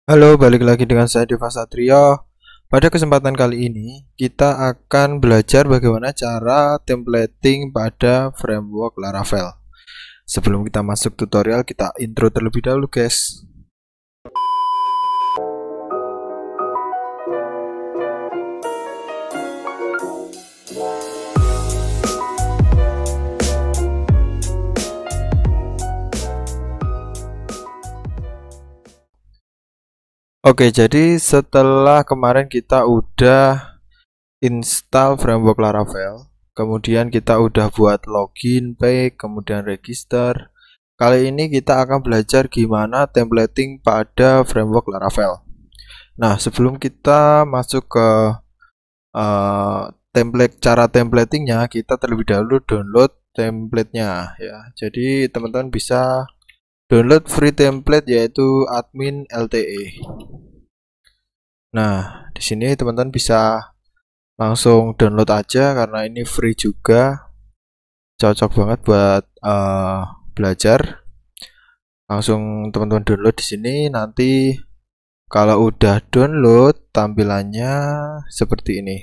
Halo, balik lagi dengan saya Deva Satrio. Pada kesempatan kali ini, kita akan belajar bagaimana cara templating pada framework Laravel. Sebelum kita masuk tutorial, kita intro terlebih dahulu, guys. Oke, jadi setelah kemarin kita udah install framework Laravel, kemudian kita udah buat login, page, kemudian register. Kali ini kita akan belajar gimana templating pada framework Laravel. Nah, sebelum kita masuk ke cara templatingnya, kita terlebih dahulu download templatenya ya. Jadi teman-teman bisa download free template yaitu admin LTE. Nah, di sini teman-teman bisa langsung download aja karena ini free juga, cocok banget buat belajar. Langsung teman-teman download di sini. Nanti kalau udah download tampilannya seperti ini.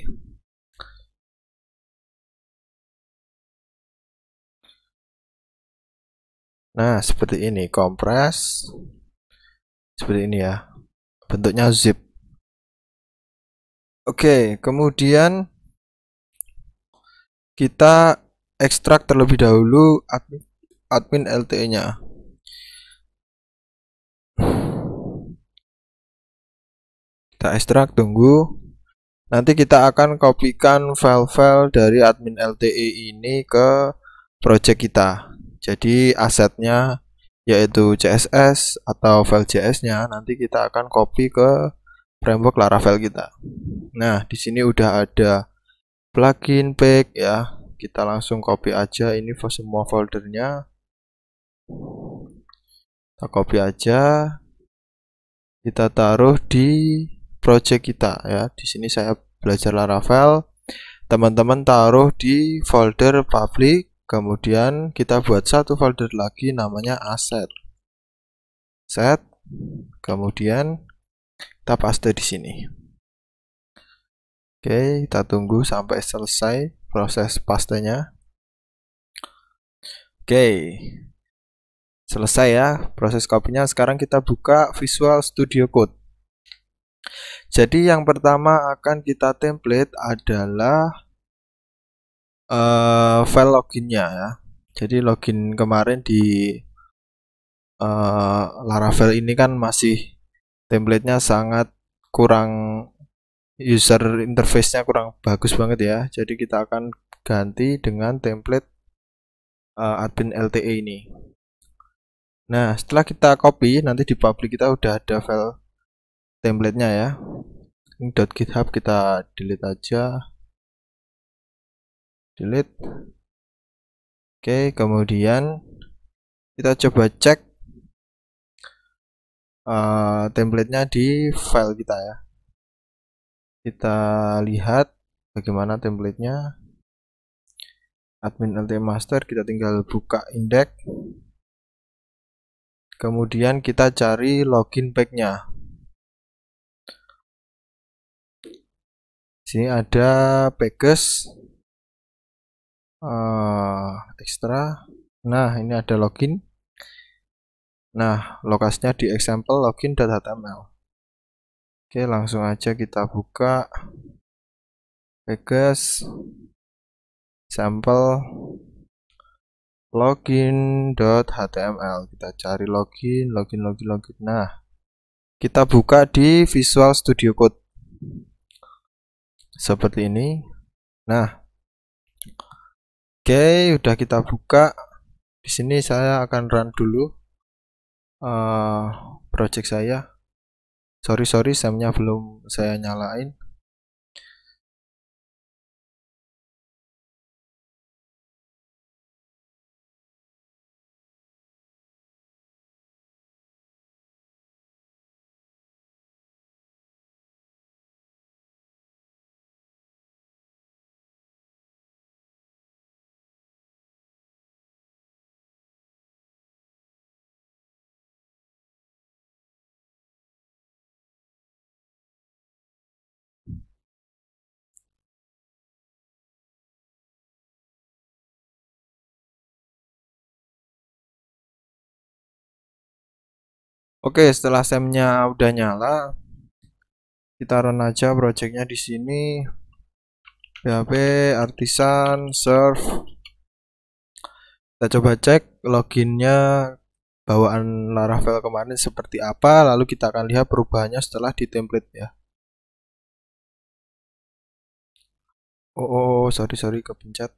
Nah, seperti ini, kompres. Seperti ini ya. Bentuknya zip. Oke, kemudian kita ekstrak terlebih dahulu admin LTE-nya. Kita ekstrak, tunggu. Nanti kita akan kopikan file-file dari admin LTE ini ke project kita. Jadi asetnya yaitu CSS atau file JS-nya nanti kita akan copy ke framework Laravel kita. Nah, di sini udah ada plugin pack ya. Kita langsung copy aja ini semua foldernya. Kita copy aja. Kita taruh di project kita ya. Di sini saya belajar Laravel. Teman-teman taruh di folder public, kemudian kita buat satu folder lagi namanya asset. Set, kemudian kita paste di sini. Oke, kita tunggu sampai selesai proses pastenya. Oke, selesai ya proses copy-nya. Sekarang kita buka Visual Studio Code. Jadi yang pertama akan kita template adalah file loginnya ya. Jadi login kemarin di Laravel ini kan masih templatenya sangat kurang, user interface-nya kurang bagus banget ya. Jadi kita akan ganti dengan template admin LTE ini. Nah, setelah kita copy, nanti di public kita udah ada file templatenya ya. Ini .github kita delete aja. Delete. Oke, kemudian kita coba cek templatenya di file kita ya. Kita lihat bagaimana templatenya. Admin LTE master, kita tinggal buka index. Kemudian kita cari login pack-nya. Sini ada package extra. Nah, ini ada login. Nah, lokasinya di example login.html. Oke, langsung aja kita buka package sampel login.html. Kita cari login. Nah, kita buka di Visual Studio Code. Seperti ini. Nah, oke, udah kita buka. Di sini saya akan run dulu project saya. Sorry, SAM-nya belum saya nyalain. Oke, setelah SEM-nya udah nyala, kita run aja projectnya di sini. PHP Artisan Serve. Kita coba cek loginnya bawaan Laravel kemarin seperti apa, lalu kita akan lihat perubahannya setelah di template ya. Oh, sorry kepencet.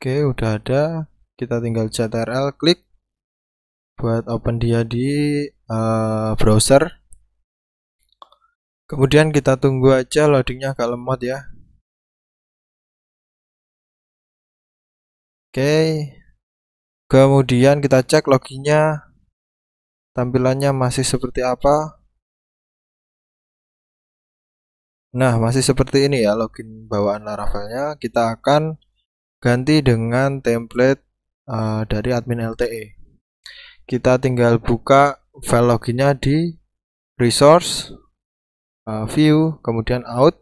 Oke, udah ada. Kita tinggal ctrl klik buat open dia di browser. Kemudian kita tunggu aja loadingnya agak lemot ya. Oke. Kemudian kita cek loginnya, tampilannya masih seperti apa. Nah, masih seperti ini ya login bawaan Laravelnya. Kita akan ganti dengan template dari admin LTE. Kita tinggal buka file loginnya di resource, view, kemudian out.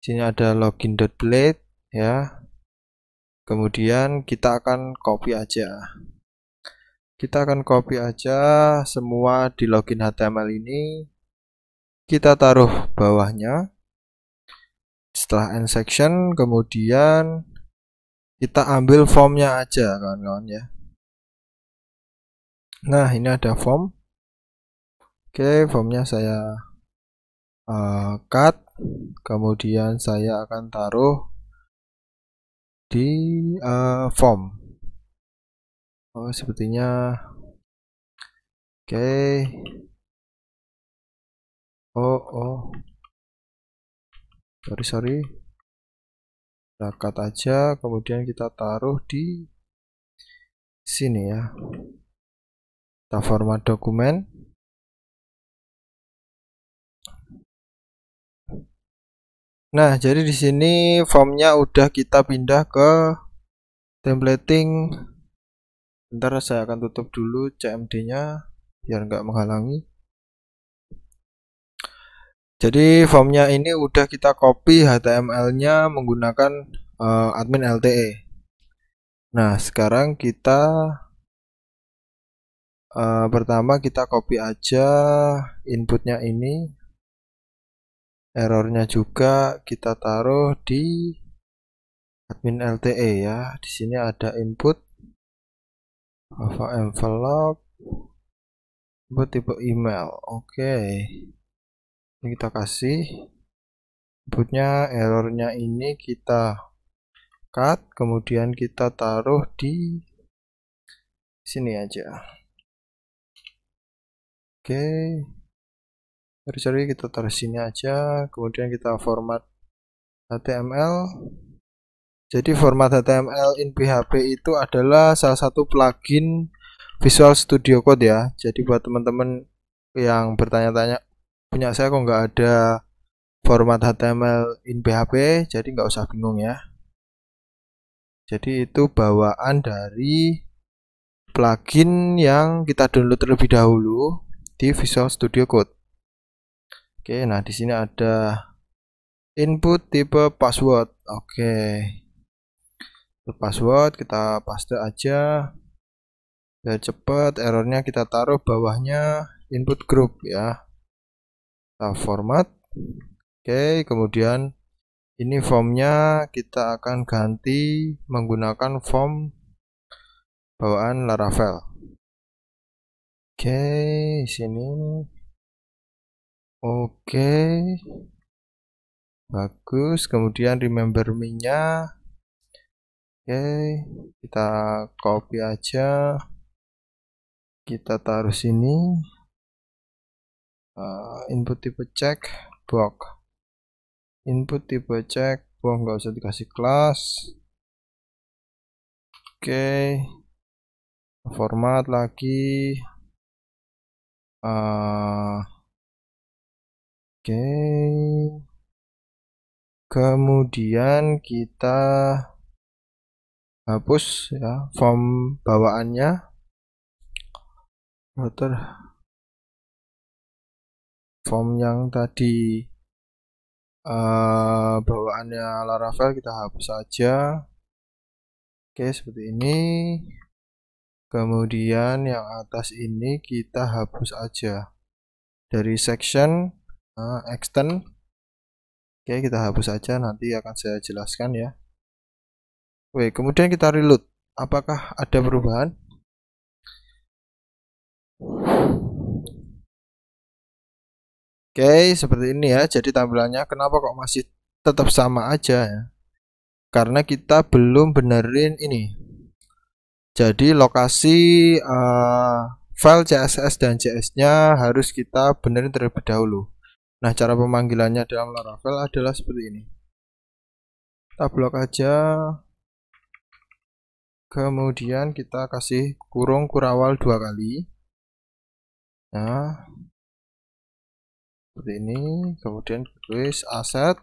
Sini ada login.blade ya. Kemudian kita akan copy aja. Kita akan copy aja semua di login HTML ini. Kita taruh bawahnya. Setelah end section, kemudian kita ambil formnya aja kawan-kawan ya. Nah, ini ada form. Oke, formnya saya cut. Kemudian saya akan taruh di form. Oh, sepertinya oke. Oh. Sorry. Kita cut aja, kemudian kita taruh di sini ya. Kita format dokumen. Nah, jadi di sini formnya udah kita pindah ke templating. Bentar, saya akan tutup dulu CMD-nya biar nggak menghalangi. Jadi formnya ini udah kita copy HTML-nya menggunakan admin LTE. Nah, sekarang kita pertama kita copy aja inputnya ini. Errornya juga kita taruh di admin LTE ya. Di sini ada input Java envelope, input tipe email. Oke. Ini kita kasih inputnya, errornya ini kita cut, kemudian kita taruh di sini aja. Oke. Sorry, kita taruh sini aja, kemudian kita format HTML. Jadi format HTML in PHP itu adalah salah satu plugin Visual Studio Code ya. Jadi buat teman-teman yang bertanya-tanya, punya saya kok nggak ada format HTML in PHP, jadi nggak usah bingung ya. Jadi itu bawaan dari plugin yang kita download terlebih dahulu di Visual Studio Code. Oke, nah di sini ada input tipe password. Oke. Password kita paste aja. Biar cepet, errornya kita taruh bawahnya input group ya. Kita format. Oke, kemudian ini formnya kita akan ganti menggunakan form bawaan Laravel. Oke, sini. Oke. Bagus, kemudian remember me-nya. Oke, kita copy aja. Kita taruh sini. Input tipe check box. Input tipe check box nggak usah dikasih kelas. Oke, format lagi. Oke. Kemudian kita hapus ya form bawaannya. Form yang tadi bawaannya Laravel kita hapus saja. Oke, seperti ini. Kemudian yang atas ini kita hapus aja dari section extend. Oke, kita hapus saja, nanti akan saya jelaskan ya. Oke, kemudian kita reload. Apakah ada perubahan? Oke, seperti ini ya. Jadi tampilannya kenapa kok masih tetap sama aja ya? Karena kita belum benerin ini. Jadi lokasi file CSS dan JS-nya harus kita benerin terlebih dahulu. Nah, cara pemanggilannya dalam Laravel adalah seperti ini. Kita blok aja. Kemudian kita kasih kurung kurawal 2 kali. Nah, seperti ini. Kemudian tulis aset.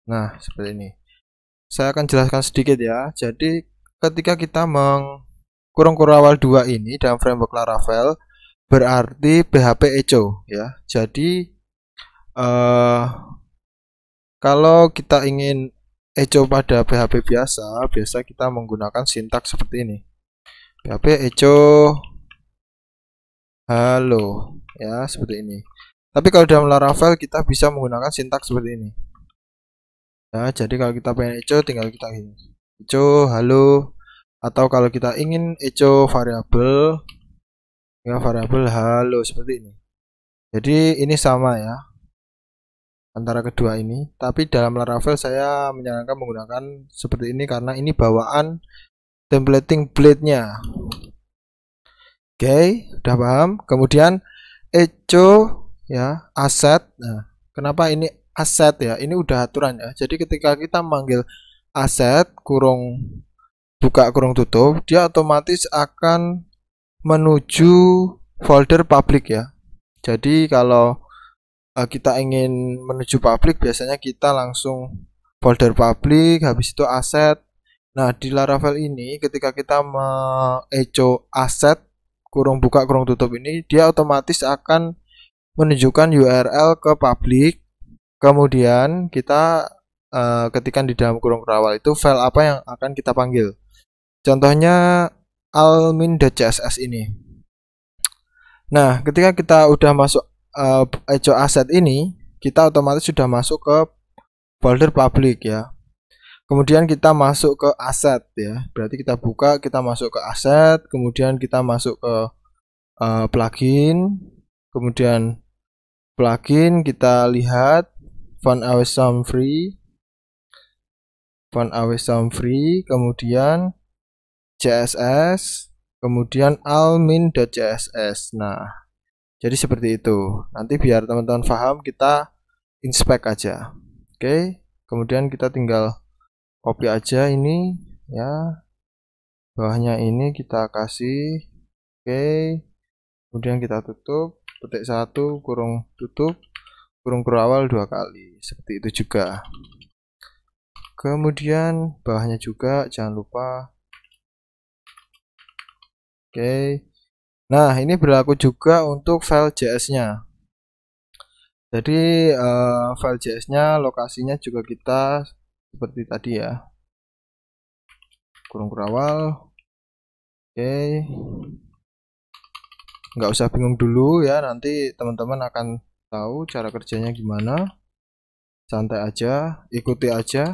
Nah, seperti ini. Saya akan jelaskan sedikit ya. Jadi ketika kita kurung kurawal 2 ini dalam framework Laravel berarti PHP echo ya. Jadi kalau kita ingin echo pada PHP biasa kita menggunakan sintaks seperti ini. PHP echo halo ya, seperti ini. Tapi kalau dalam Laravel kita bisa menggunakan sintaks seperti ini. Ya, jadi kalau kita pengen echo tinggal kita ini. Echo halo, atau kalau kita ingin echo variabel ya variabel halo seperti ini. Jadi ini sama ya antara kedua ini, tapi dalam Laravel saya menyarankan menggunakan seperti ini karena ini bawaan templating blade-nya. Oke, udah paham? Kemudian echo ya aset. Nah, kenapa ini aset ya? Ini udah aturan ya. Jadi ketika kita manggil aset kurung buka kurung tutup, dia otomatis akan menuju folder public ya. Jadi kalau kita ingin menuju public, biasanya kita langsung folder public, habis itu aset. Nah, di Laravel ini ketika kita echo aset kurung buka kurung tutup ini, dia otomatis akan menunjukkan URL ke public. Kemudian kita ketikkan di dalam kurung kurawal itu file apa yang akan kita panggil. Contohnya almin.css ini. Nah, ketika kita udah masuk echo asset ini, kita otomatis sudah masuk ke folder public ya. Kemudian kita masuk ke aset ya. Berarti kita buka, kita masuk ke aset, kemudian kita masuk ke plugin. Kemudian plugin kita lihat font awesome free. Kemudian CSS, kemudian almin.css. Nah, jadi seperti itu. Nanti biar teman-teman paham, kita inspect aja. Oke, kemudian kita tinggal copy aja ini ya. Bawahnya ini kita kasih. Oke. Kemudian kita tutup, petik 1 kurung tutup, kurung kurawal 2 kali. Seperti itu juga. Kemudian bawahnya juga jangan lupa. Oke. Nah, ini berlaku juga untuk file JS-nya. Jadi file JS-nya lokasinya juga kita seperti tadi ya. Kurung kurawal. Oke. Nggak usah bingung dulu ya, nanti teman-teman akan tahu cara kerjanya gimana. Santai aja, ikuti aja.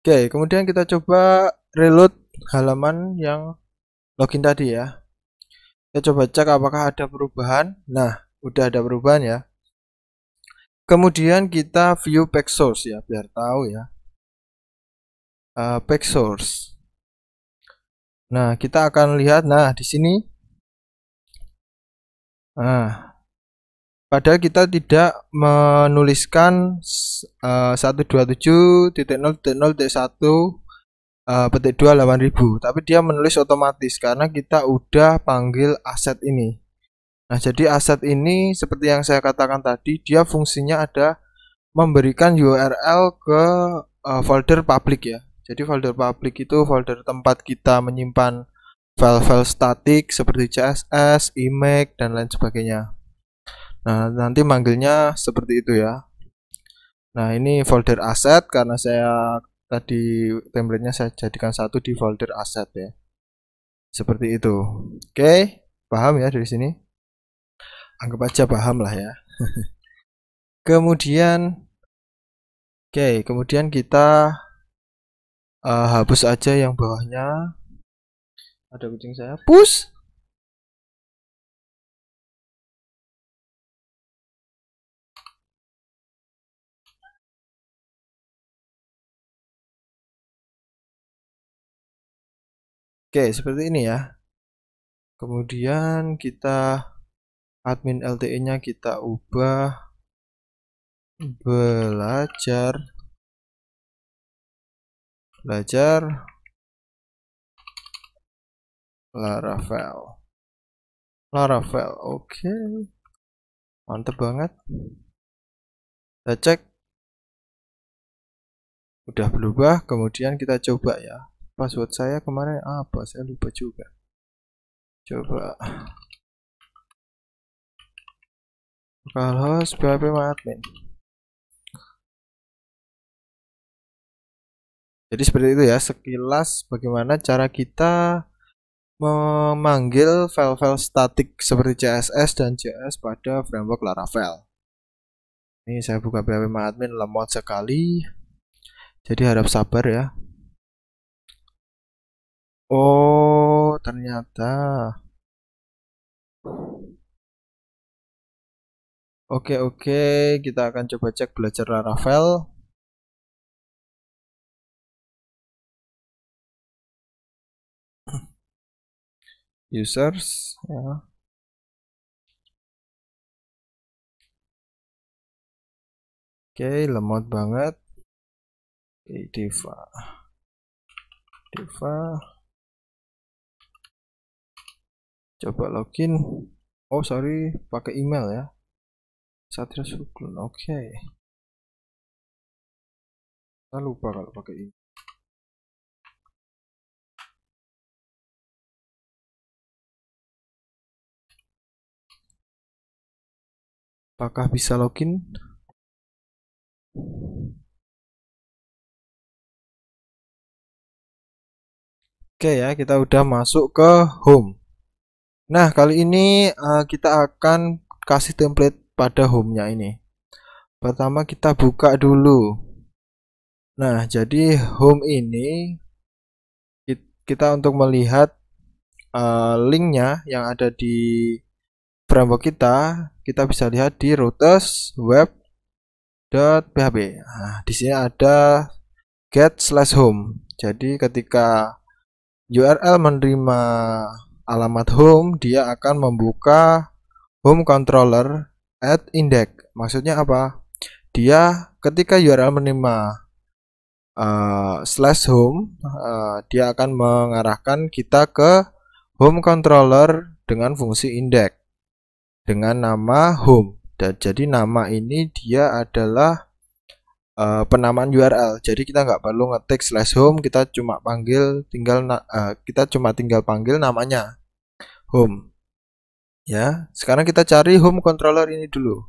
Oke, kemudian kita coba reload halaman yang login tadi ya. Kita coba cek apakah ada perubahan. Nah, udah ada perubahan ya. Kemudian kita view page source ya, biar tahu ya. Page source. Nah, kita akan lihat. Nah, di sini. Nah, padahal kita tidak menuliskan 127.0.0.1 petik 2 halaman 1000, tapi dia menulis otomatis karena kita udah panggil aset ini. Nah, jadi aset ini seperti yang saya katakan tadi, dia fungsinya ada memberikan URL ke folder public ya. Jadi folder public itu folder tempat kita menyimpan file-file statik seperti CSS, image, dan lain sebagainya. Nah, nanti manggilnya seperti itu ya. Nah, ini folder aset karena saya tadi template-nya saya jadikan satu di folder aset ya. Seperti itu. Oke, paham ya dari sini? Anggap aja paham lah ya. Kemudian kemudian kita hapus aja yang bawahnya. Ada kucing saya. Push. Oke, seperti ini ya. Kemudian kita admin LTE-nya kita ubah belajar Laravel. Oke. Mantep banget. Kita cek. Udah berubah, kemudian kita coba ya. Password saya kemarin apa? Saya lupa juga. Coba. Localhost php-admin. Jadi seperti itu ya, sekilas bagaimana cara kita memanggil file-file statik seperti CSS dan JS pada framework Laravel. Ini saya buka php-admin, lemot sekali. Jadi harap sabar ya. Oh, ternyata. Oke, kita akan coba cek belajar Laravel. Users ya. Oke, lemot banget. Oke, Diva. Coba login. Oh, sorry, pakai email ya. Satria Suklun. Oke. Saya lupa kalau pakai email. Apakah bisa login? Oke ya, kita udah masuk ke home. Nah, kali ini kita akan kasih template pada home-nya ini. Pertama kita buka dulu. Nah, jadi home ini kita untuk melihat linknya yang ada di framework kita bisa lihat di routes web.php. Nah, di sini ada get/home. Jadi ketika URL menerima alamat home, dia akan membuka home controller at index. Maksudnya apa? Dia ketika URL menerima /home, dia akan mengarahkan kita ke home controller dengan fungsi index dengan nama home. Dan jadi nama ini dia adalah penamaan URL. Jadi kita nggak perlu ngetik /home, kita cuma tinggal panggil namanya home. Ya, sekarang kita cari home controller ini dulu.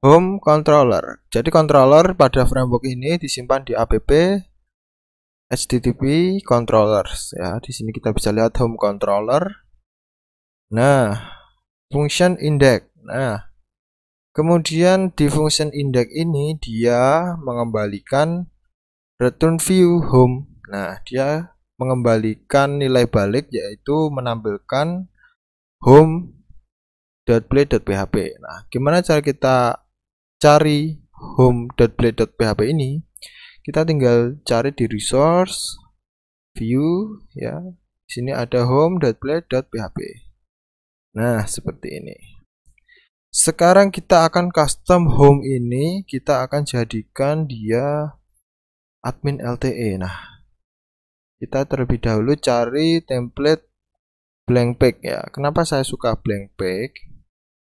Home controller. Jadi controller pada framework ini disimpan di app http controllers ya. Di sini kita bisa lihat home controller. Nah, function index. Nah, kemudian di function index ini dia mengembalikan return view home. Nah, dia mengembalikan nilai balik yaitu menampilkan home.play.php. Nah, gimana cara kita cari home.play.php ini? Kita tinggal cari di resource view ya. Di sini ada home.play.php. Nah, seperti ini. Sekarang kita akan custom home ini, kita akan jadikan dia admin LTE. Nah, kita terlebih dahulu cari template blank page ya. Kenapa saya suka blank page?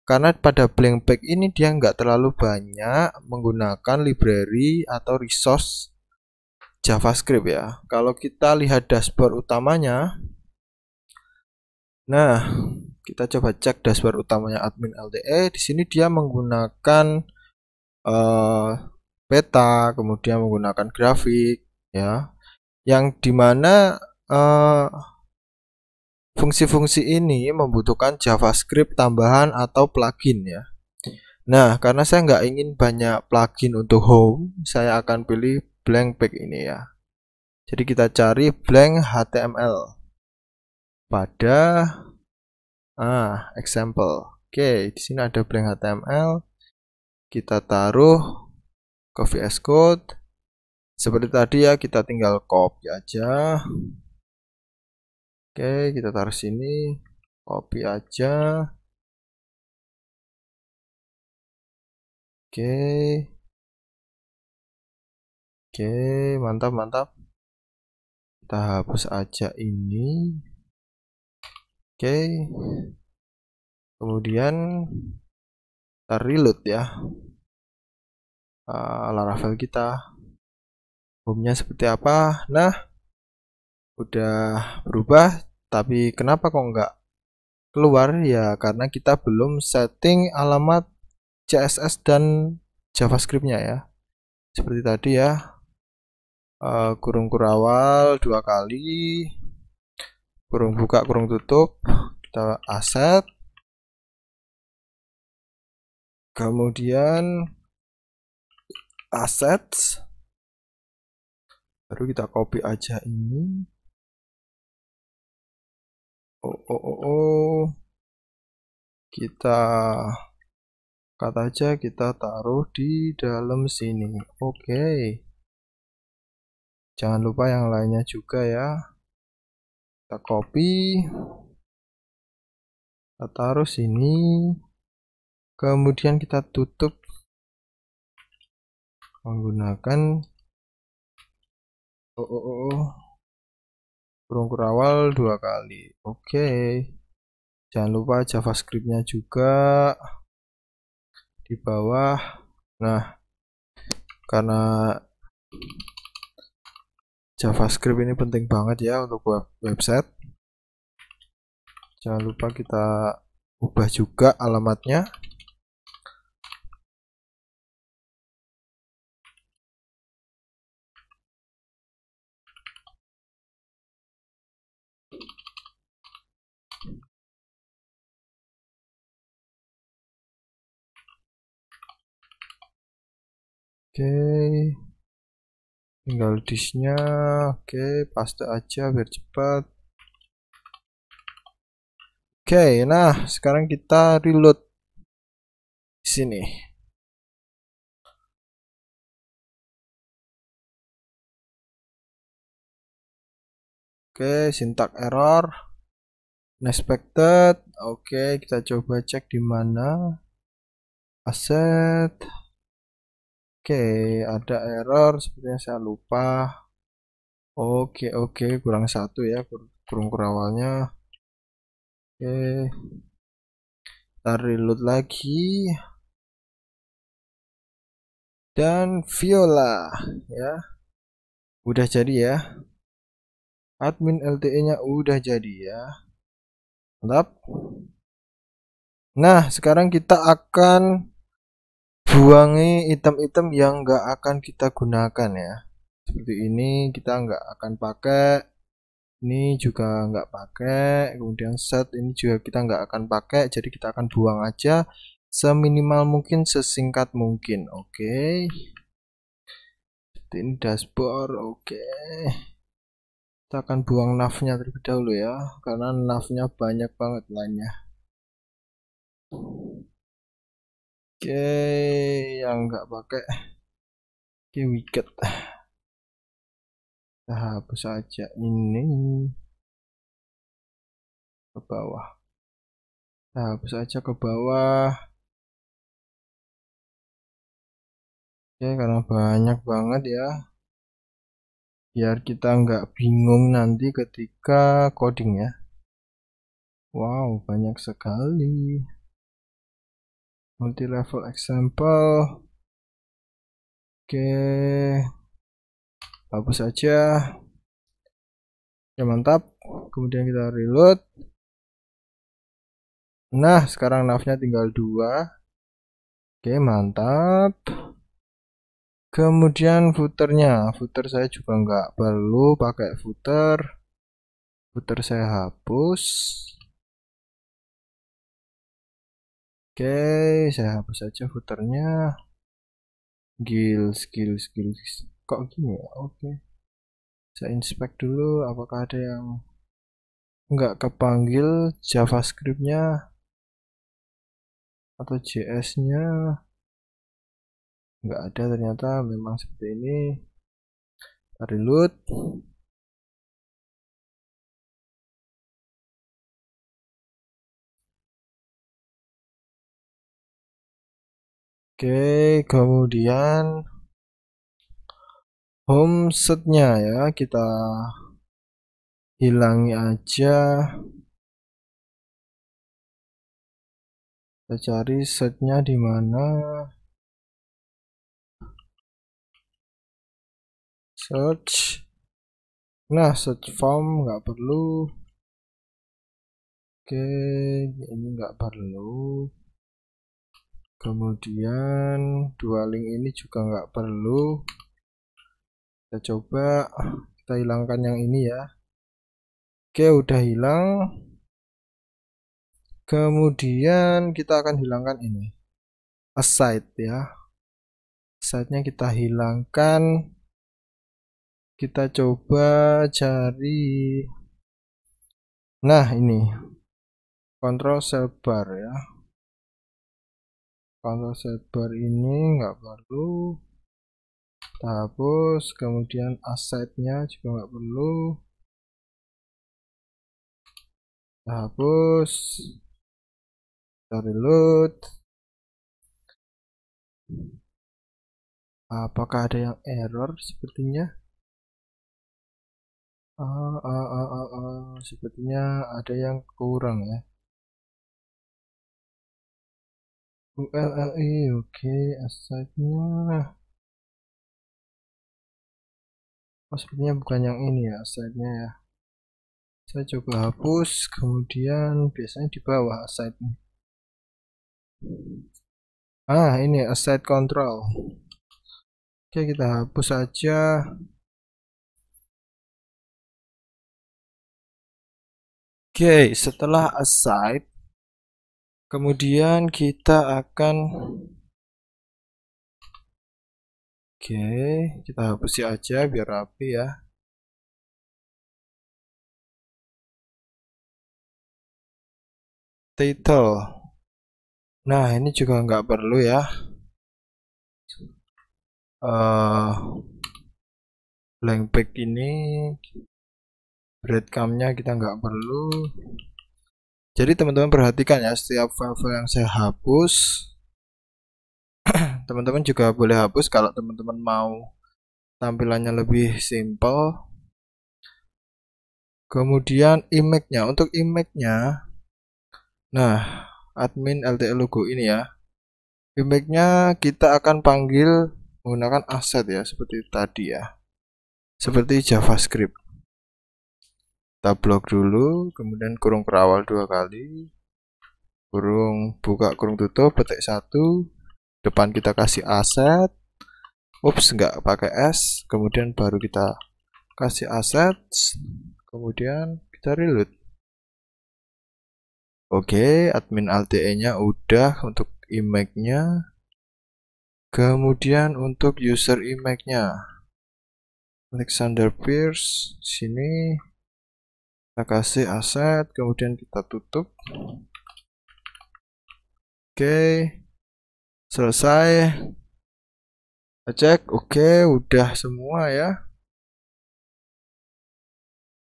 Karena pada blank page ini dia nggak terlalu banyak menggunakan library atau resource JavaScript ya. Kalau kita lihat dashboard utamanya, nah kita coba cek dashboard utamanya admin LTE. Di sini dia menggunakan peta, kemudian menggunakan grafik ya, yang dimana fungsi-fungsi ini membutuhkan JavaScript tambahan atau plugin ya. Nah, karena saya nggak ingin banyak plugin untuk home, saya akan pilih blank page ini ya. Jadi kita cari blank HTML pada example. Oke, di sini ada blank HTML. Kita taruh ke VS Code. Seperti tadi ya, kita tinggal copy aja. Oke, kita taruh sini, copy aja. Oke, mantap. Kita hapus aja ini. Oke, kemudian kita reload ya. Laravel kita, home-nya seperti apa? Nah, udah berubah, tapi kenapa kok nggak keluar ya? Karena kita belum setting alamat CSS dan JavaScript-nya ya. Seperti tadi ya, kurung kurawal 2 kali, kurung buka kurung tutup, kita aset, kemudian assets, baru kita copy aja ini. Kita cut aja, kita taruh di dalam sini. Oke, jangan lupa yang lainnya juga ya. Kita copy, kita taruh sini, kemudian kita tutup menggunakan kurung kurawal 2 kali. Oke, jangan lupa JavaScript-nya juga di bawah. Nah, karena JavaScript ini penting banget ya untuk website, jangan lupa kita ubah juga alamatnya. Oke, tinggal disknya. Oke, paste aja biar cepat. Oke, nah sekarang kita reload di sini. Oke, syntax error, unexpected. Oke, kita coba cek di mana. Asset. Oke, ada error, sepertinya saya lupa. Oke, kurang 1 ya, kurung kurawalnya. Oke, kita reload lagi. Dan Viola ya, udah jadi ya. Admin LTE-nya udah jadi ya. Mantap. Nah, sekarang kita akan buangi item-item yang nggak akan kita gunakan ya. Seperti ini kita nggak akan pakai, ini juga nggak pakai, kemudian set ini juga kita nggak akan pakai, jadi kita akan buang aja seminimal mungkin, sesingkat mungkin. Oke, seperti ini dashboard. Oke, kita akan buang navnya terlebih dahulu ya, karena navnya banyak banget lainnya. Oke, yang nggak pakai widget, kita hapus saja ini ke bawah. Kita hapus saja ke bawah. Oke, karena banyak banget ya. biar kita nggak bingung nanti ketika coding ya. Wow, banyak sekali multi level example. Oke, hapus saja ya, mantap. Kemudian kita reload. Nah, sekarang navnya tinggal 2. Oke, mantap. Kemudian footernya, footer saya juga nggak perlu pakai footer. Footer saya hapus. Oke, saya hapus saja footernya. Skills. Kok gini ya? Oke. Saya inspect dulu apakah ada yang nggak kepanggil JavaScript-nya atau JS-nya. Nggak ada ternyata, memang seperti ini. Kita reload. Oke, kemudian home set-nya ya, kita hilangi aja. Kita cari setnya di mana. Search. Nah, search form nggak perlu. Oke, ini nggak perlu. Kemudian dua link ini juga nggak perlu. Kita coba, kita hilangkan yang ini ya. Oke, udah hilang. Kemudian kita akan hilangkan ini, aside ya. Aside-nya kita hilangkan. Kita coba cari. Nah, ini control cell bar ya. Control cell bar ini nggak perlu. Kita hapus. Kemudian aside-nya juga nggak perlu. Kita hapus. Kita reload. Apakah ada yang error? Sepertinya sepertinya ada yang kurang ya. ULLI, oke, aside-nya. Oh, sepertinya bukan yang ini ya aside-nya ya. Saya coba hapus, kemudian biasanya di bawah aside-nya. Ini aside control. Oke, kita hapus saja. Oke, setelah aside, kemudian kita akan kita hapus aja biar rapi ya. Title. Nah, ini juga nggak perlu ya. Blank page ini, breadcrumb-nya kita nggak perlu. Jadi teman-teman perhatikan ya, setiap file-file yang saya hapus, teman-teman juga boleh hapus kalau teman-teman mau tampilannya lebih simple. Kemudian image-nya, untuk image-nya, nah admin LTE logo ini ya, image-nya kita akan panggil menggunakan asset ya, seperti tadi ya, seperti JavaScript. Kita blok dulu, kemudian kurung kerawal 2 kali, kurung buka kurung tutup, petik 1, depan kita kasih asset. Ups, nggak pakai S, kemudian baru kita kasih asset, kemudian kita reload. Oke, admin LTE-nya udah untuk image-nya. Kemudian untuk user image-nya, Alexander Pierce, sini kita kasih asset, kemudian kita tutup. Oke, selesai. Kita cek, oke, udah semua ya.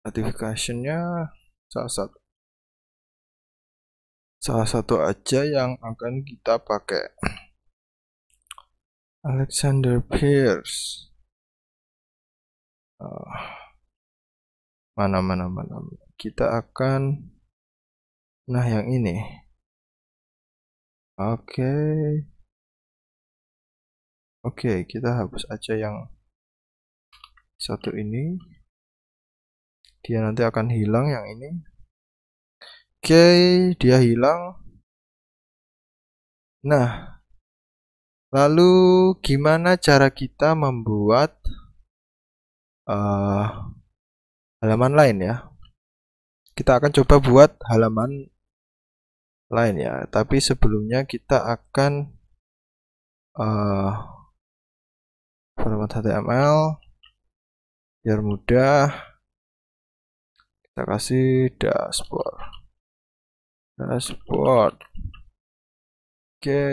Notification-nya salah satu aja yang akan kita pakai. Alexander Pierce. Mana. Kita akan, nah yang ini. Oke, kita hapus aja yang satu ini. Dia nanti akan hilang yang ini. Oke, dia hilang. Nah, lalu gimana cara kita membuat halaman lain ya? Kita akan coba buat halaman lain ya. Tapi sebelumnya kita akan format HTML biar mudah. Kita kasih dashboard. Oke,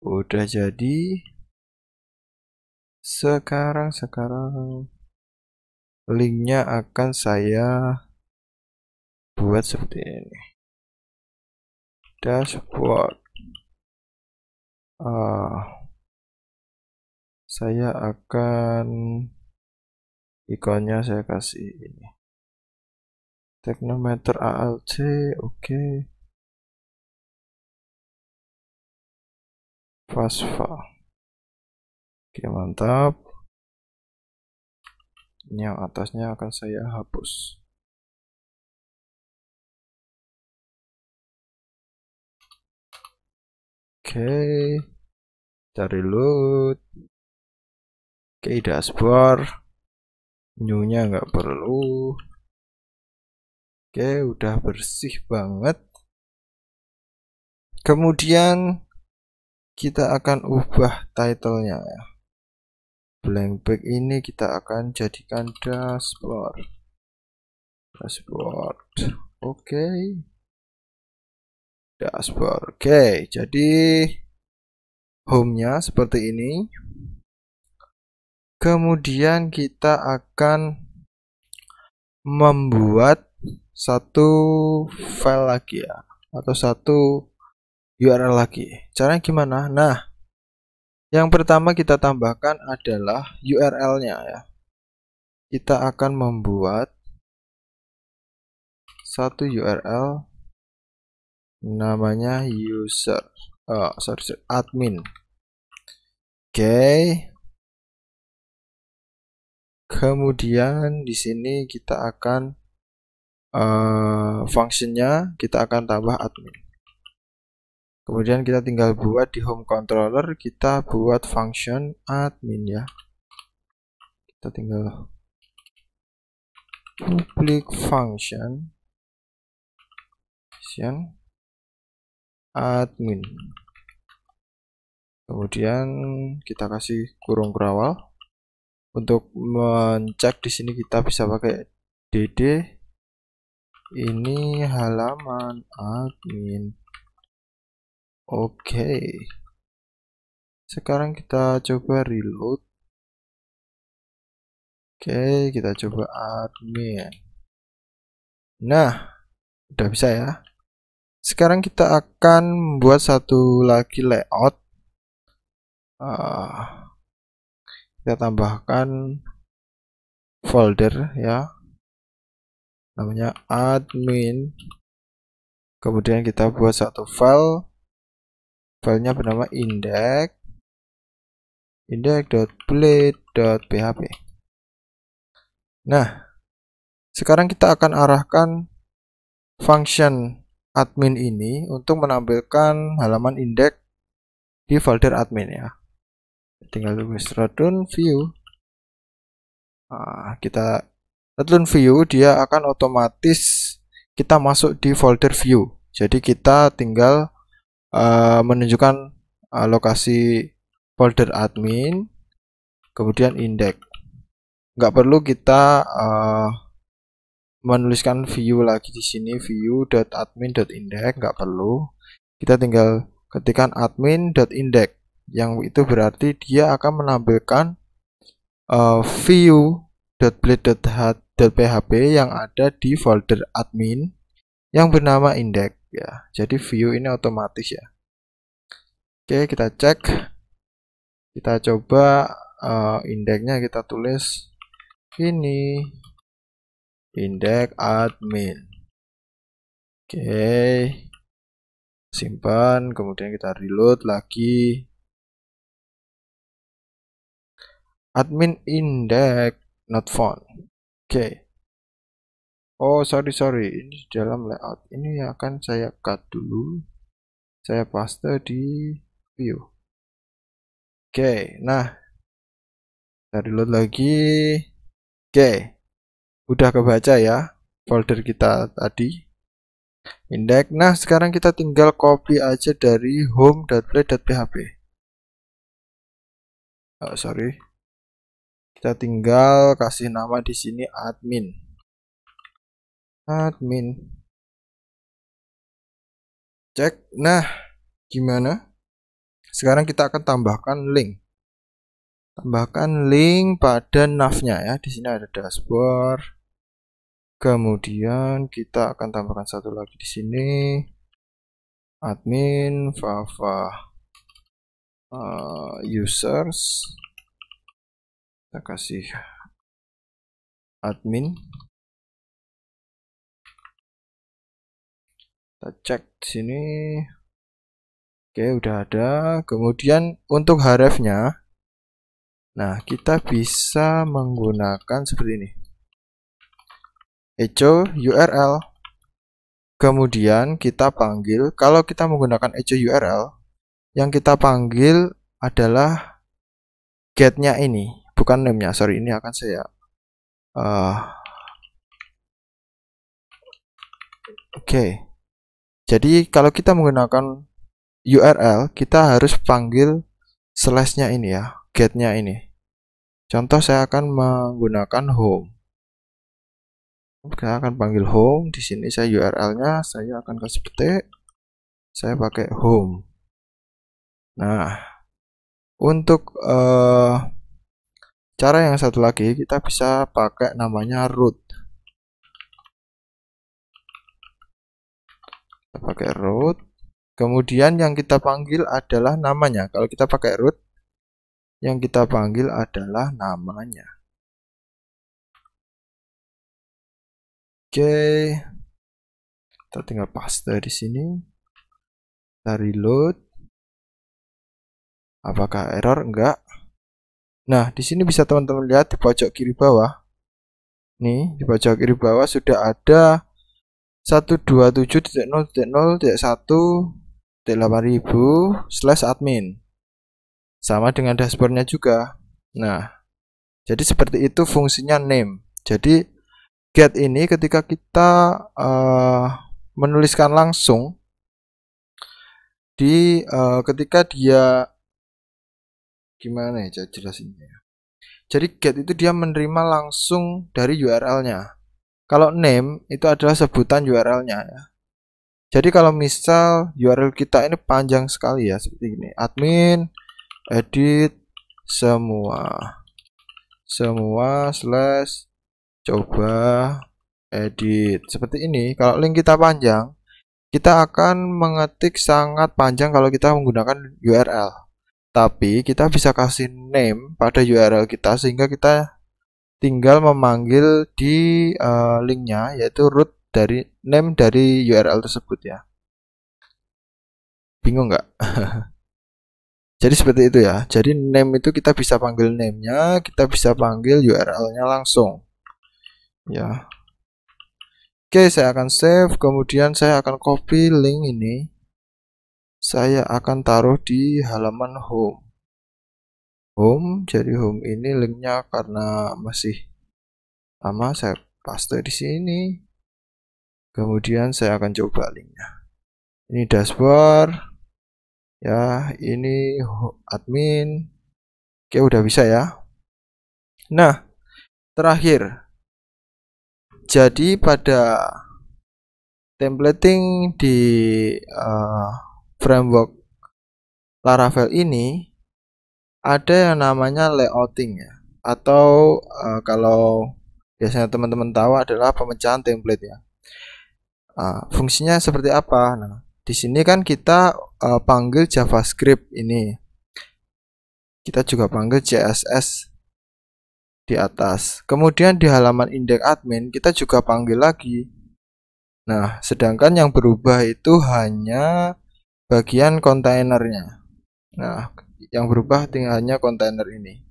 udah jadi. Sekarang linknya akan saya buat seperti ini. Dashboard. Saya akan ikonnya saya kasih ini. Teknometer ALT, oke. Fasfa. Oke, mantap. Ini yang atasnya akan saya hapus. Oke, cari load. Oke, dashboard. New-nya nggak perlu. Oke, udah bersih banget. Kemudian kita akan ubah title-nya ya. Blank back ini kita akan jadikan dashboard. Oke. Dashboard. Oke, jadi home-nya seperti ini. Kemudian kita akan membuat satu file lagi ya, atau satu URL lagi. Caranya gimana? Nah, yang pertama kita tambahkan adalah URL-nya ya. Kita akan membuat satu URL namanya admin. Oke. Kemudian di sini kita akan functionnya kita akan tambah admin. Kemudian kita tinggal buat di home controller, kita buat function admin ya. Kita tinggal public function admin. Kemudian kita kasih kurung kerawal. Untuk mencek di sini kita bisa pakai dd ini halaman admin. Oke. Sekarang kita coba reload. Oke, kita coba admin. Nah, udah bisa ya. Sekarang kita akan membuat satu lagi layout. Kita tambahkan folder ya, namanya admin. Kemudian kita buat satu filenya bernama index.blade.php. Nah, sekarang kita akan arahkan function admin ini untuk menampilkan halaman index di folder admin ya. Tinggal tulis return view. Kita return view, dia akan otomatis kita masuk di folder view. Jadi kita tinggal menunjukkan lokasi folder admin, kemudian index. Nggak perlu kita menuliskan view lagi di sini, view.admin.index, nggak perlu. Kita tinggal ketikkan admin.index. Yang itu berarti dia akan menampilkan view.blade.php yang ada di folder admin yang bernama index ya. Jadi view ini otomatis ya. Oke, kita cek. Kita coba indeksnya kita tulis ini indeks admin. Oke, simpan, kemudian kita reload lagi. Admin index not found. Oke. Oh, sorry, ini di dalam layout. Ini akan saya cut dulu. Saya paste di view. Oke, nah kita reload lagi. Oke, udah kebaca ya folder kita tadi indeks. Nah, sekarang kita tinggal copy aja dari home.play.php. Oh, sorry. Kita tinggal kasih nama di sini admin. Cek. Nah, gimana? Sekarang kita akan tambahkan link. Pada nav-nya ya. Di sini ada dashboard. Kemudian kita akan tambahkan satu lagi di sini. Admin Vava users. Kita kasih admin. Kita cek di sini. Oke, udah ada. Kemudian untuk href-nya, nah kita bisa menggunakan seperti ini. Echo URL. Kemudian kita panggil, kalau kita menggunakan echo URL, yang kita panggil adalah get-nya ini, bukan name-nya. Sorry, ini akan saya Oke. Jadi kalau kita menggunakan URL, kita harus panggil slash-nya ini ya, get-nya ini. Contoh saya akan menggunakan home. Saya akan panggil home. Di sini saya URL-nya saya akan kasih petik. Saya pakai home. Nah, untuk cara yang satu lagi kita bisa pakai namanya root. Kita pakai root. Kemudian yang kita panggil adalah namanya. Kalau kita pakai root, yang kita panggil adalah namanya. Oke, kita tinggal paste di sini. Kita reload. Apakah error? Enggak. Nah, di sini bisa teman-teman lihat di pojok kiri bawah. Nih, di pojok kiri bawah sudah ada 127.0.0.1.8000/admin. Sama dengan dashboardnya juga. Nah, jadi seperti itu fungsinya name. Jadi get ini ketika kita menuliskan langsung di ketika dia gimana ya jelasinnya. Jadi get itu dia menerima langsung dari URL-nya. Kalau name itu adalah sebutan URL-nya ya. Jadi kalau misal URL kita ini panjang sekali ya seperti ini, admin edit semua slash coba edit seperti ini. Kalau link kita panjang, kita akan mengetik sangat panjang kalau kita menggunakan URL. Tapi kita bisa kasih name pada URL kita sehingga kita tinggal memanggil di linknya yaitu root dari name dari URL tersebut ya. Bingung nggak? Jadi seperti itu ya. Jadi name itu kita bisa panggil name-nya, kita bisa panggil URL-nya langsung. Ya. Oke, saya akan save, kemudian saya akan copy link ini. Saya akan taruh di halaman home. Jadi home ini linknya karena masih lama saya paste di sini. Kemudian saya akan coba linknya. Ini dashboard. Ya, ini admin. Oke, udah bisa ya. Nah, terakhir. Jadi pada templating di framework Laravel ini ada yang namanya layouting ya. Atau kalau biasanya teman-teman tahu adalah pemecahan template ya. Fungsinya seperti apa? Nah, di sini kan kita panggil JavaScript ini. Kita juga panggil CSS di atas. Kemudian di halaman indeks admin kita juga panggil lagi. Nah, sedangkan yang berubah itu hanya bagian kontainernya. Nah, yang berubah tinggal hanya kontainer ini.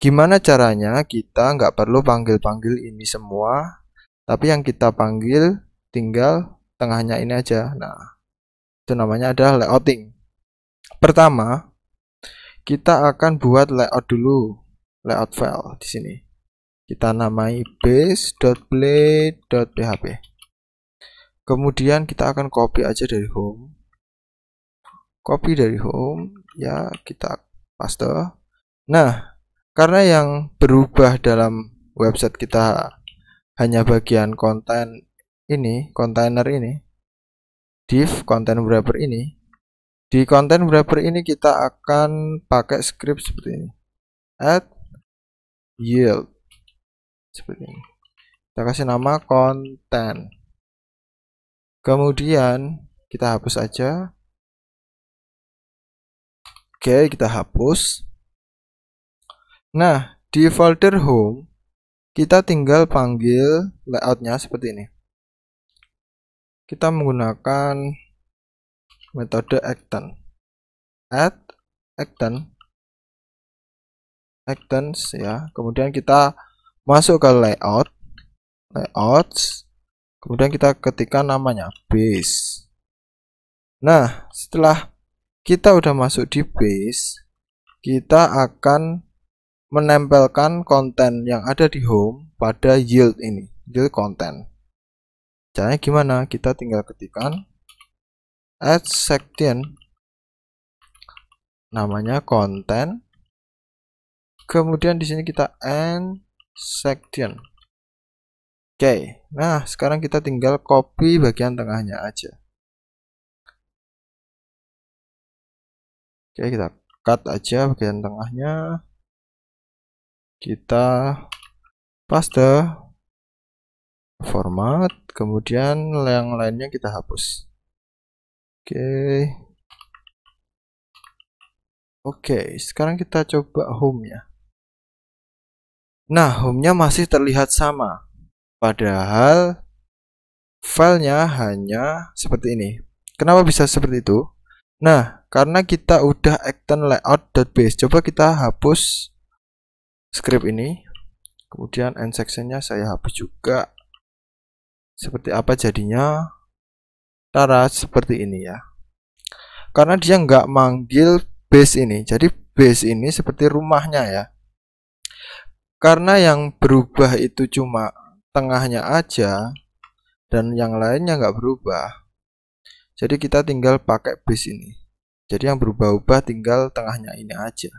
Gimana caranya? Kita nggak perlu panggil-panggil ini semua, tapi yang kita panggil tinggal tengahnya ini aja. Nah, itu namanya adalah layouting. Pertama, kita akan buat layout dulu, layout file di sini. Kita namai base.blade.php. Kemudian kita akan copy aja dari home. Copy dari home, ya kita paste. Nah, karena yang berubah dalam website kita hanya bagian konten ini, kontainer ini, div content wrapper ini. Di content wrapper ini kita akan pakai script seperti ini. Add yield seperti ini. Kita kasih nama konten. Kemudian kita hapus aja. Oke, kita hapus. Nah, di folder home kita tinggal panggil layoutnya seperti ini. Kita menggunakan metode action. Add action, actions ya. Kemudian kita masuk ke layouts. Kemudian kita ketikkan namanya base. Nah, setelah kita udah masuk di base, kita akan menempelkan konten yang ada di home pada yield ini, yield konten. Caranya gimana? Kita tinggal ketikkan add section, namanya konten. Kemudian di sini kita end section. Oke, nah sekarang kita tinggal copy bagian tengahnya aja. Oke, kita cut aja bagian tengahnya. Kita paste, format, kemudian yang lainnya kita hapus. Oke, sekarang kita coba home ya. Nah, home-nya masih terlihat sama. Padahal filenya hanya seperti ini. Kenapa bisa seperti itu? Nah, karena kita udah action layout.base. Coba kita hapus script ini. Kemudian end section-nya saya hapus juga. Seperti apa jadinya? Tara, seperti ini ya. Karena dia nggak manggil base ini. Jadi base ini seperti rumahnya ya. Karena yang berubah itu cuma tengahnya aja dan yang lainnya nggak berubah, jadi kita tinggal pakai base ini. Jadi yang berubah-ubah tinggal tengahnya ini aja,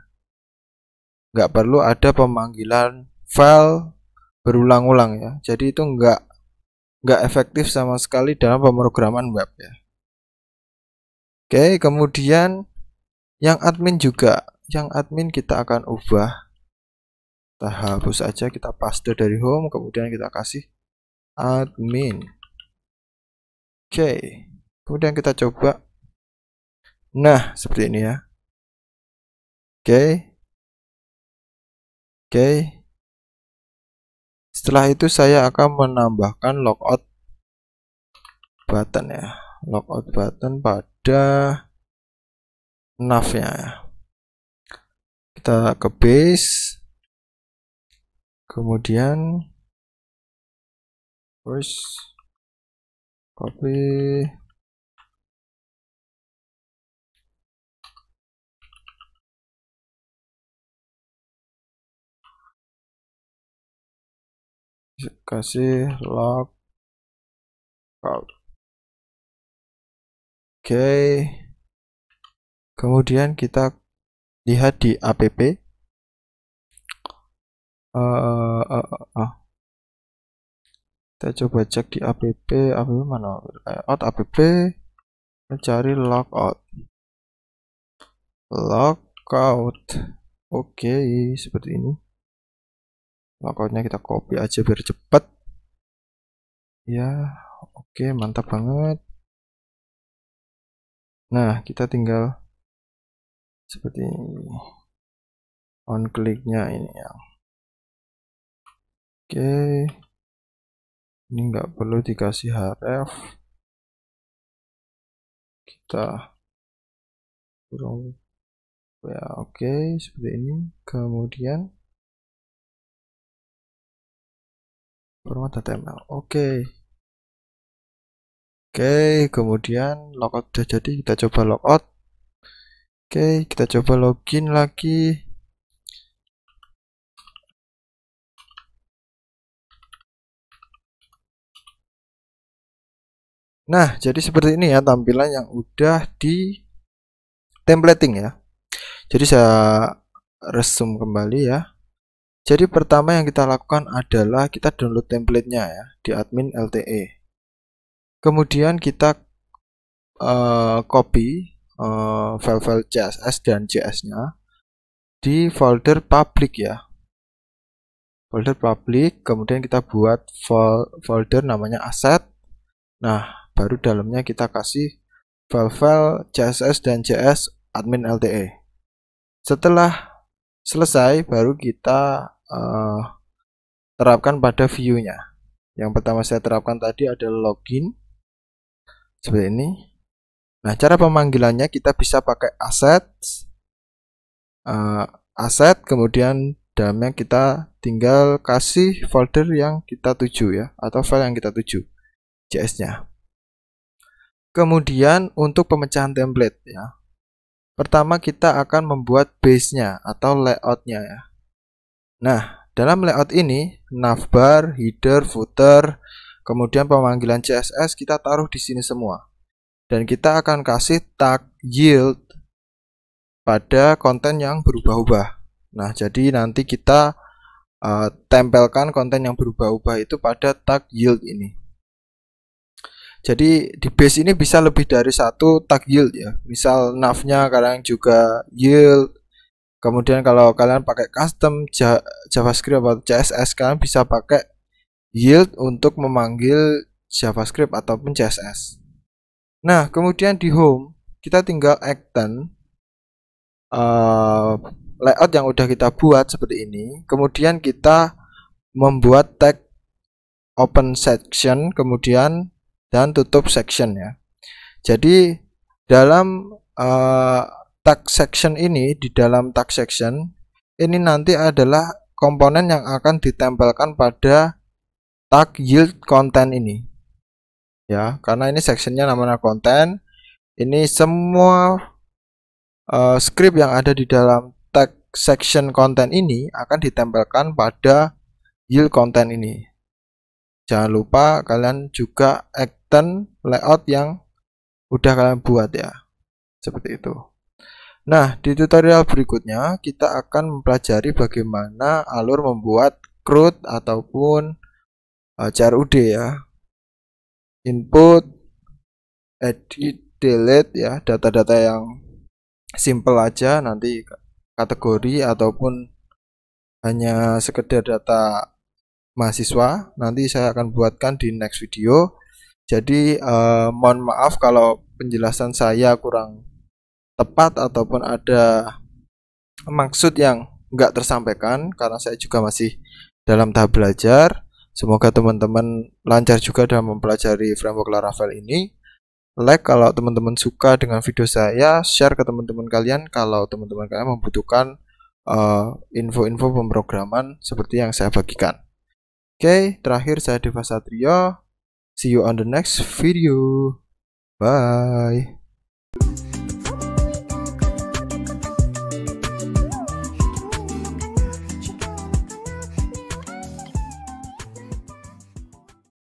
nggak perlu ada pemanggilan file berulang-ulang ya. Jadi itu nggak efektif sama sekali dalam pemrograman web ya. Oke, kemudian yang admin juga, yang admin kita akan ubah. Kita hapus aja, kita paste dari home, kemudian kita kasih admin. Oke, kemudian kita coba. Nah, seperti ini ya. Oke. Setelah itu saya akan menambahkan logout button ya. Logout button pada nav-nya ya. Kita ke base. Kemudian terus copy. Kasih logout. Oke. Kemudian kita lihat di app. Kita coba cek di app mana? Layout app, mencari logout. Oke, seperti ini. Logoutnya kita copy aja biar cepet. Ya, oke, mantap banget. Nah, kita tinggal seperti ini. on clicknya ini ya. Oke, ini nggak perlu dikasih href, kita kurang ya. Oke, seperti ini. Kemudian format HTML. Oke, kemudian logout sudah jadi, kita coba logout. Oke, kita coba login lagi. Nah, jadi seperti ini ya tampilan yang udah di templating ya. Jadi saya resume kembali ya. Jadi pertama yang kita lakukan adalah kita download templatenya ya di admin LTE. Kemudian kita copy file-file CSS dan JS-nya di folder public ya. Folder public, kemudian kita buat folder namanya asset. Nah, baru dalamnya kita kasih file-file CSS dan JS admin LTE. Setelah selesai, baru kita terapkan pada view-nya. Yang pertama saya terapkan tadi adalah login seperti ini. Nah, cara pemanggilannya kita bisa pakai asset, kemudian dalamnya kita tinggal kasih folder yang kita tuju ya, atau file yang kita tuju JS-nya. Kemudian untuk pemecahan template ya, pertama kita akan membuat base-nya atau layout-nya ya. Nah, dalam layout ini navbar, header, footer, kemudian pemanggilan CSS kita taruh di sini semua. Dan kita akan kasih tag yield pada konten yang berubah-ubah. Nah, jadi nanti kita tempelkan konten yang berubah-ubah itu pada tag yield ini. Jadi di base ini bisa lebih dari satu tag yield ya. Misal nav-nya kalian juga yield. Kemudian kalau kalian pakai custom JavaScript atau CSS, kalian bisa pakai yield untuk memanggil JavaScript ataupun CSS. Nah, kemudian di home kita tinggal extend layout yang udah kita buat seperti ini. Kemudian kita membuat tag open section, kemudian dan tutup section ya. Jadi dalam tag section ini, di dalam tag section ini nanti adalah komponen yang akan ditempelkan pada tag yield content ini ya, karena ini sectionnya namanya konten. Ini semua script yang ada di dalam tag section content ini akan ditempelkan pada yield content ini. Jangan lupa kalian juga extend layout yang udah kalian buat ya, seperti itu. Nah, di tutorial berikutnya kita akan mempelajari bagaimana alur membuat CRUD ataupun CRUD ya. Input, edit, delete ya, data-data yang simple aja, nanti kategori ataupun hanya sekedar data mahasiswa nanti saya akan buatkan di next video. Jadi mohon maaf kalau penjelasan saya kurang tepat ataupun ada maksud yang enggak tersampaikan, karena saya juga masih dalam tahap belajar. Semoga teman-teman lancar juga dalam mempelajari framework Laravel ini. Like kalau teman-teman suka dengan video saya, share ke teman-teman kalian kalau teman-teman kalian membutuhkan info-info pemrograman seperti yang saya bagikan. Oke, terakhir saya Deva Satrio. See you on the next video. Bye.